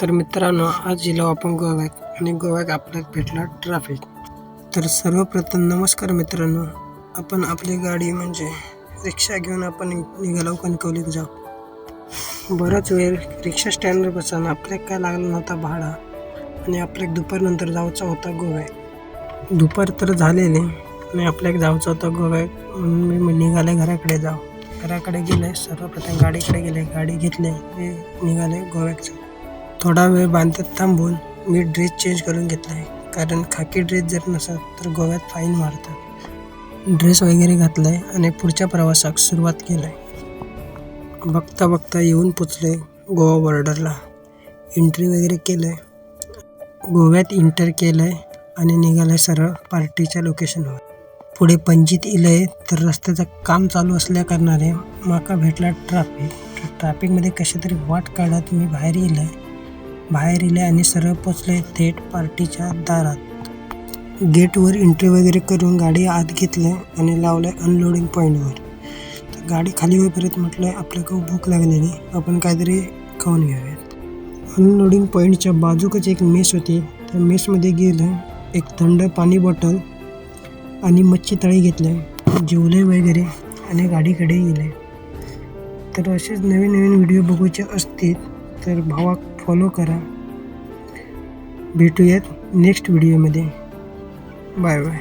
तर मित्रांनो, आज गेलो आपण गोव्यात आणि गोव्यात आपल्याला भेटला ट्रॅफिक. तर सर्वप्रथम नमस्कार मित्रांनो, आपण आपली गाडी म्हणजे रिक्षा घेऊन आपण निघालो कणकवलीत जाऊ. बराच वेळ रिक्षा स्टँडवर बसून आपल्याला काय लागलं नव्हता भाडा आणि आपल्याला दुपारनंतर जायचं होता गोव्यात. दुपार तर झालेली आणि आपल्याला जायचं होतं गोव्यात म्हणून मी निघाले घराकडे जाऊ. घराकडे गेले, सर्वप्रथम गाडीकडे गेले, गाडी घेतली, मी निघाले गोव्यात. थोडा वेळ बांधत थांबून मी ड्रेस चेंज करून घेतला आहे, कारण खाकी ड्रेस जर नसत तर गोव्यात फाईन मारतात. ड्रेस वगैरे घातला आहे आणि पुढच्या प्रवासाक सुरुवात केली आहे. बघता बघता येऊन पोचले गोवा बॉर्डरला. एंट्री वगैरे केलं आहे, गोव्यात इंटर केलं आहे आणि निघालं आहे सरळ पार्टीच्या लोकेशनवर. पुढे पणजीत इलं आहे तर रस्त्याचं काम चालू असल्या कारणाने माका भेटला ट्रॅफिक. ट्रॅफिकमध्ये कशा तरी वाट काढत मी बाहेर इले आणि सरळ पोचले थेट पार्टीच्या दारात. गेटवर एंट्री वगैरे करून गाडी आत घेतलं आणि लावलं अनलोडिंग पॉईंटवर. तर गाडी खाली होईपर्यंत म्हटलं आपल्याला भूक लागलेली, आपण काहीतरी खाऊन घेऊयात. अनलोडिंग पॉईंटच्या बाजूकच एक मेस होती, त्या मेसमध्ये गेलं, एक थंड पाणी बॉटल आणि मच्छी थाळी घेतले, जेवले वगैरे आणि गाडीकडे गेले. तर असेच नवीन व्हिडिओ बघूचे असतील तर भावाक फॉलो करा. भेटूयात नेक्स्ट व्हिडिओमध्ये. Bye bye.